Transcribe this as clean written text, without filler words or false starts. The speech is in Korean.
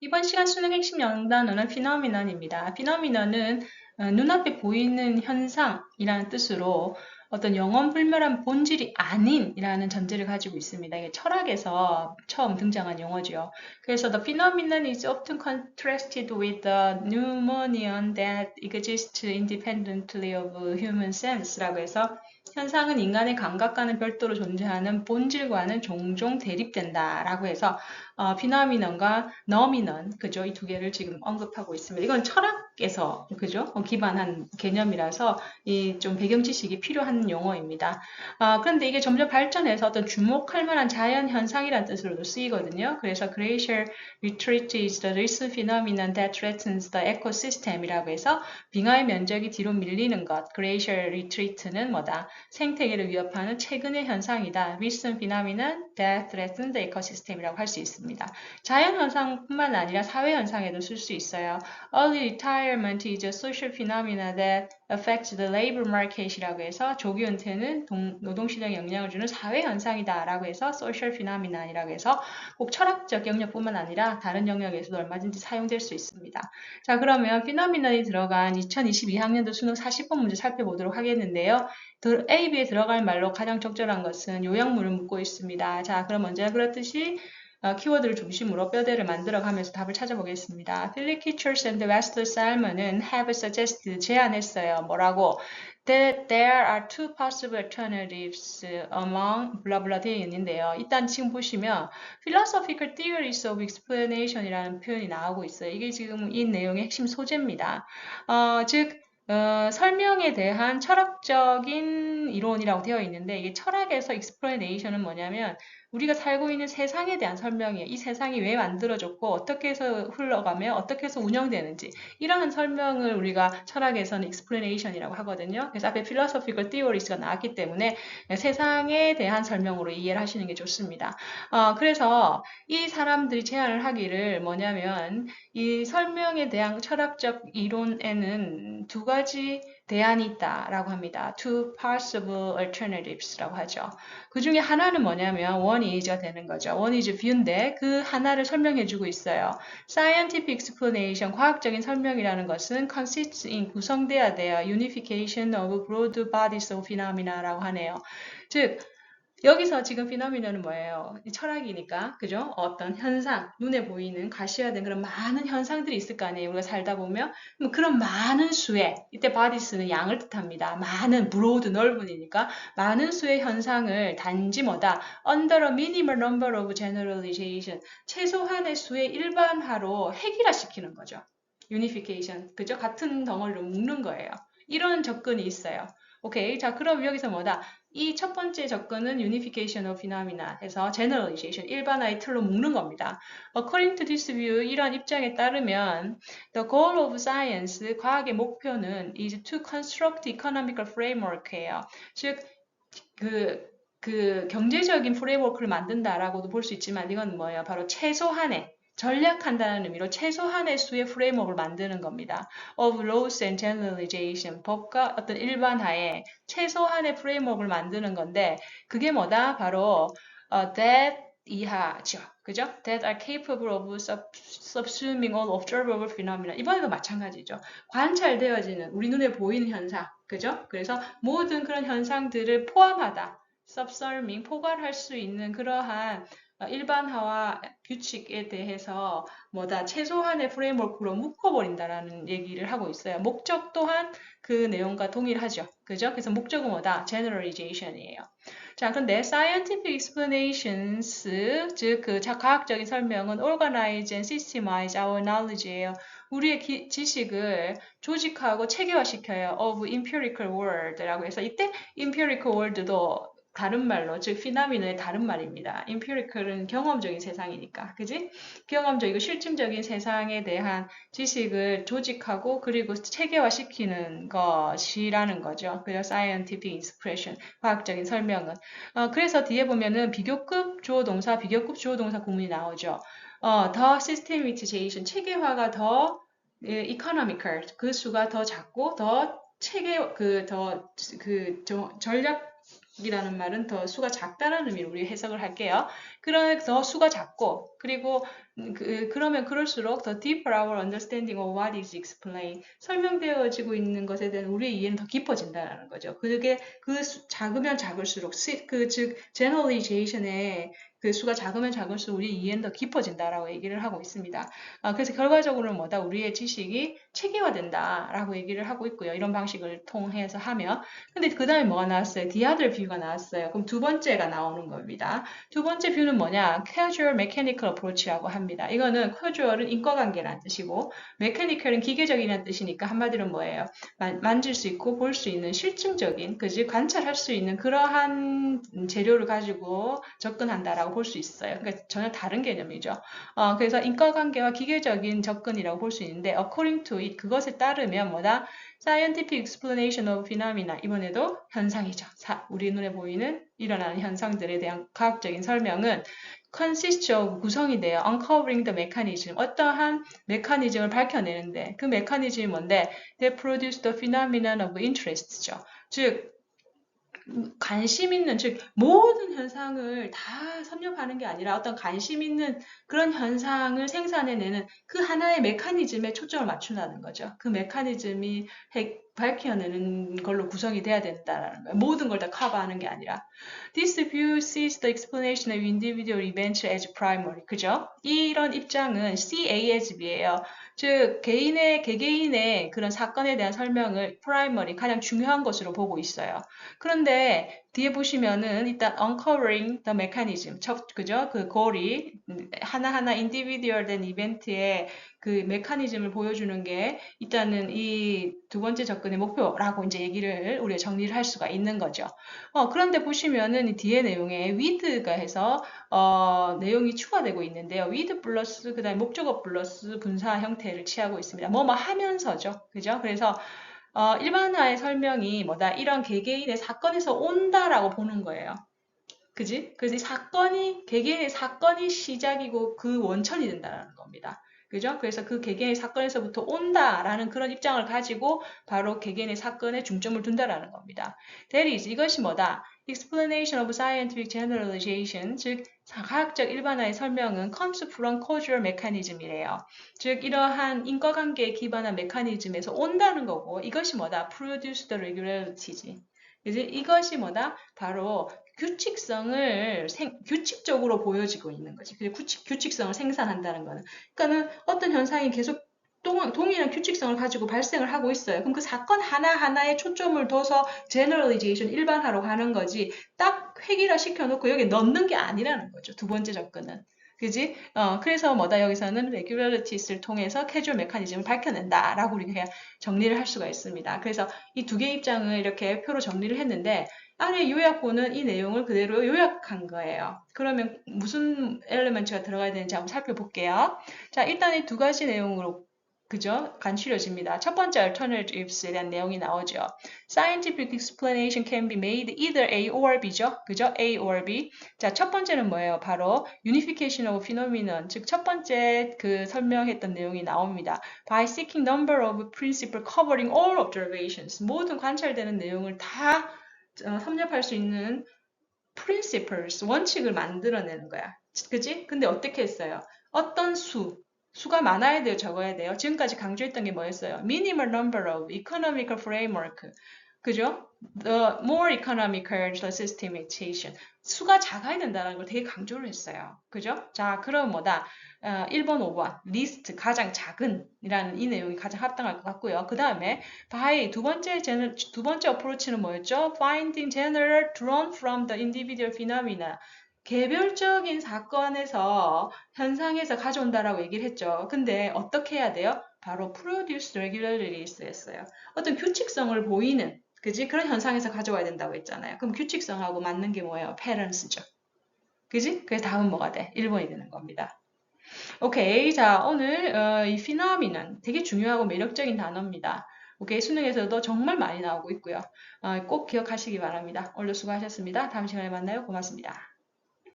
이번 시간 수능 핵심 영단어는 phenomenon입니다. phenomenon은 눈앞에 보이는 현상이라는 뜻으로 어떤 영원불멸한 본질이 아닌이라는 전제를 가지고 있습니다. 이게 철학에서 처음 등장한 용어죠. 그래서 the phenomenon is often contrasted with the pneumonion that exists independently of human sense라고 해서 현상은 인간의 감각과는 별도로 존재하는 본질과는 종종 대립된다라고 해서 피나미넌과 너미넌, 그죠? 이 두 개를 지금 언급하고 있습니다. 이건 철학에서, 그죠? 기반한 개념이라서 이 좀 배경 지식이 필요한 용어입니다. 그런데 이게 점점 발전해서 어떤 주목할 만한 자연 현상이라는 뜻으로도 쓰이거든요. 그래서 glacial retreat is the recent phenomenon that threatens the ecosystem이라고 해서 빙하의 면적이 뒤로 밀리는 것, glacial retreat는 뭐다? 생태계를 위협하는 최근의 현상이다. recent phenomenon that threatens the ecosystem이라고 할 수 있습니다. 자연현상뿐만 아니라 사회현상에도 쓸 수 있어요. Early retirement is a social phenomena that affects the labor market이라고 해서 조기 은퇴는 노동시장에 영향을 주는 사회현상이다 라고 해서 social phenomenon이라고 해서 꼭 철학적 영역뿐만 아니라 다른 영역에서도 얼마든지 사용될 수 있습니다. 자, 그러면 phenomenon이 들어간 2022학년도 수능 40번 문제 살펴보도록 하겠는데요. AB에 들어갈 말로 가장 적절한 것은 요약문을 묻고 있습니다. 자, 그럼 언제나 그렇듯이 키워드를 중심으로 뼈대를 만들어가면서 답을 찾아보겠습니다. Philip Kitchers and Wesley Salmon은 have suggested, 제안했어요. 뭐라고? That there are two possible alternatives among 블라블라 되어 있는데요. 일단 지금 보시면 philosophical theories of explanation이라는 표현이 나오고 있어요. 이게 지금 이 내용의 핵심 소재입니다. 즉 설명에 대한 철학적인 이론이라고 되어 있는데 이게 철학에서 explanation은 뭐냐면 우리가 살고 있는 세상에 대한 설명이에요. 이 세상이 왜 만들어졌고 어떻게 해서 흘러가며 어떻게 해서 운영되는지 이러한 설명을 우리가 철학에서는 explanation이라고 하거든요. 그래서 앞에 philosophical theories가 나왔기 때문에 세상에 대한 설명으로 이해를 하시는 게 좋습니다. 그래서 이 사람들이 제안을 하기를 뭐냐면 이 설명에 대한 철학적 이론에는 두 가지 대안이 있다라고 합니다. Two possible alternatives라고 하죠. 그 중에 하나는 뭐냐면 one is가 되는 거죠. one is view인데 그 하나를 설명해주고 있어요. Scientific explanation, 과학적인 설명이라는 것은 consists in 구성돼야 돼요. Unification of broad bodies of phenomena라고 하네요. 즉 여기서 지금 피노미노는 뭐예요? 철학이니까, 그죠? 어떤 현상, 눈에 보이는 가시화된 그런 많은 현상들이 있을 거 아니에요. 우리가 살다 보면. 그런 많은 수의, 이때 바디스는 양을 뜻합니다. 많은, 브로드, 넓은이니까 많은 수의 현상을 단지 뭐다? Under a minimal number of generalization. 최소한의 수의 일반화로 획일화시키는 거죠. Unification. 그죠? 같은 덩어리로 묶는 거예요. 이런 접근이 있어요. 오케이. 자, 그럼 여기서 뭐다? 이 첫 번째 접근은 unification of phenomena 해서 generalization, 일반화의 틀로 묶는 겁니다. According to this view, 이러한 입장에 따르면 the goal of science, 과학의 목표는 is to construct economical framework예요. 즉, 경제적인 프레임워크를 만든다라고도 볼 수 있지만 이건 뭐예요? 바로 최소한의 전략한다는 의미로 최소한의 수의 프레임워크를 만드는 겁니다. of laws and generalization, 법과 어떤 일반화의 최소한의 프레임워크를 만드는 건데 그게 뭐다? 바로 that 이하죠. 그죠? That are capable of subsuming all observable phenomena. 이번에도 마찬가지죠. 관찰되어지는 우리 눈에 보이는 현상. 그죠? 그래서 모든 그런 현상들을 포함하다. subsuming, 포괄할 수 있는 그러한 일반화와 규칙에 대해서 뭐다 최소한의 프레임워크로 묶어버린다라는 얘기를 하고 있어요. 목적 또한 그 내용과 동일하죠. 그죠? 그래서 목적은 뭐다? generalization이에요. 자, 근데 scientific explanations, 즉 그 과학적인 설명은 organize and systemize our knowledge예요. 우리의 지식을 조직하고 체계화시켜요. of empirical world라고 해서 이때 empirical world도 다른 말로, 즉 피나미노의 다른 말입니다. empirical은 경험적인 세상이니까, 그지? 경험적이고 실증적인 세상에 대한 지식을 조직하고 그리고 체계화시키는 것이라는 거죠. 그래서 scientific expression, 과학적인 설명은. 그래서 뒤에 보면은 비교급 주어 동사, 비교급 주어 동사 구문이 나오죠. 더 systematization, 체계화가 더 economical, 그 수가 더 작고 더 전략 이라는 말은 더 수가 작다는 의미로 우리 해석을 할게요. 그래서 수가 작고, 그리고 그러면 그럴수록 더 deeper our understanding of what is explained. 설명되어지고 있는 것에 대한 우리의 이해는 더 깊어진다는 거죠. 그게 작으면 작을수록 즉 generalization의 그 수가 작으면 작을수록 우리의 이해는 더 깊어진다라고 얘기를 하고 있습니다. 그래서 결과적으로는 뭐다? 우리의 지식이 체계화된다라고 얘기를 하고 있고요. 이런 방식을 통해서 하면. 근데 그 다음에 뭐가 나왔어요? The other view가 나왔어요. 그럼 두 번째가 나오는 겁니다. 두 번째 뷰는 뭐냐? Casual Mechanical Approach라고 합니다. 이거는 casual은 인과관계라는 뜻이고 mechanical은 기계적이라는 뜻이니까 한마디로 뭐예요? 만질 수 있고 볼 수 있는 실증적인, 그지? 관찰할 수 있는 그러한 재료를 가지고 접근한다라고 볼 수 있어요. 그러니까 전혀 다른 개념이죠. 그래서 인과관계와 기계적인 접근이라고 볼 수 있는데 according to it, 그것에 따르면 뭐다? Scientific explanation of phenomena. 이번에도 현상이죠. 우리 눈에 보이는 일어나는 현상들에 대한 과학적인 설명은 consists of 구성이 돼요. uncovering the mechanism. 어떠한 메커니즘을 밝혀내는데 그 메커니즘이 뭔데? That produce the phenomenon of interest죠. 즉 관심 있는, 즉 모든 현상을 다 섭렵하는 게 아니라 어떤 관심 있는 그런 현상을 생산해내는 그 하나의 메커니즘에 초점을 맞춘다는 거죠. 그 메커니즘이 밝혀내는 걸로 구성이 돼야 된다는 거예요. 모든 걸 다 커버하는 게 아니라. This view sees the explanation of individual events as primary. 그죠? 이런 입장은 CA as B예요. 즉 개개인의 그런 사건에 대한 설명을 primary, 가장 중요한 것으로 보고 있어요. 그런데 뒤에 보시면은 일단 uncovering the mechanism, 그죠? 그 고리 하나하나 individual 된 이벤트의 그 메커니즘을 보여주는 게 일단은 이 두 번째 접근의 목표라고 이제 얘기를 우리가 정리를 할 수가 있는 거죠. 그런데 보시면은 이 뒤에 내용에 with가 해서 내용이 추가되고 있는데요. with 플러스 그다음에 목적어 플러스 분사 형태를 취하고 있습니다. 뭐뭐 하면서죠. 그죠? 그래서 일반화의 설명이 뭐다? 이런 개개인의 사건에서 온다라고 보는 거예요. 그지? 그래서 개개인의 사건이 시작이고 그 원천이 된다는 겁니다. 그죠? 그래서 그 개개인의 사건에서부터 온다라는 그런 입장을 가지고 바로 개개인의 사건에 중점을 둔다라는 겁니다. That is, 이것이 뭐다? Explanation of scientific generalization, 즉 과학적 일반화의 설명은 comes from causal mechanism이래요. 즉 이러한 인과관계에 기반한 메커니즘에서 온다는 거고 이것이 뭐다? Produce the regularity지. 그지? 이것이 뭐다? 바로 규칙적으로 보여지고 있는 거지. 규칙성을 생산한다는 거는. 그러니까는 어떤 현상이 계속 동일한 규칙성을 가지고 발생을 하고 있어요. 그럼 그 사건 하나하나에 초점을 둬서 generalization, 일반화로 가는 거지. 딱 획일화 시켜놓고 여기 넣는 게 아니라는 거죠. 두 번째 접근은. 그지? 그래서 뭐다 여기서는 regularities를 통해서 캐주얼 메커니즘을 밝혀낸다라고 우리가 그냥 정리를 할 수가 있습니다. 그래서 이 두 개의 입장을 이렇게 표로 정리를 했는데 아래 요약본은 이 내용을 그대로 요약한 거예요. 그러면 무슨 엘리먼트가 들어가야 되는지 한번 살펴볼게요. 자, 일단 이 두 가지 내용으로 그죠? 간추려집니다. 첫 번째 alternatives에 대한 내용이 나오죠. Scientific explanation can be made either A or B죠. 그죠? A or B. 자, 첫 번째는 뭐예요? 바로 unification of phenomenon. 즉, 첫 번째 그 설명했던 내용이 나옵니다. By seeking number of principles covering all observations. 모든 관찰되는 내용을 다 섭렵할 수 있는 principles, 원칙을 만들어내는 거야. 그지? 근데 어떻게 했어요? 어떤 수가 많아야 돼요, 적어야 돼요? 지금까지 강조했던 게 뭐였어요? Minimal number of economical framework. 그죠? The more economical the systemization. 수가 작아야 된다는 걸 되게 강조를 했어요. 그죠? 자, 그럼 뭐다? 1번, 5번, 리스트, 가장 작은 이라는 이 내용이 가장 합당할 것 같고요. 그 다음에 by 두 번째 어프로치는 뭐였죠? Finding general drawn from the individual phenomena. 개별적인 사건에서 현상에서 가져온다라고 얘기를 했죠. 근데 어떻게 해야 돼요? 바로 produce regularities 했어요. 어떤 규칙성을 보이는 그지? 그런 현상에서 가져와야 된다고 했잖아요. 그럼 규칙성하고 맞는 게 뭐예요? 패런스죠. 그지? 그래서 다음은 뭐가 돼? 1번이 되는 겁니다. 오케이. 자, 오늘 이 phenomenon 되게 중요하고 매력적인 단어입니다. 오케이. 수능에서도 정말 많이 나오고 있고요. 꼭 기억하시기 바랍니다. 오늘도 수고하셨습니다. 다음 시간에 만나요. 고맙습니다.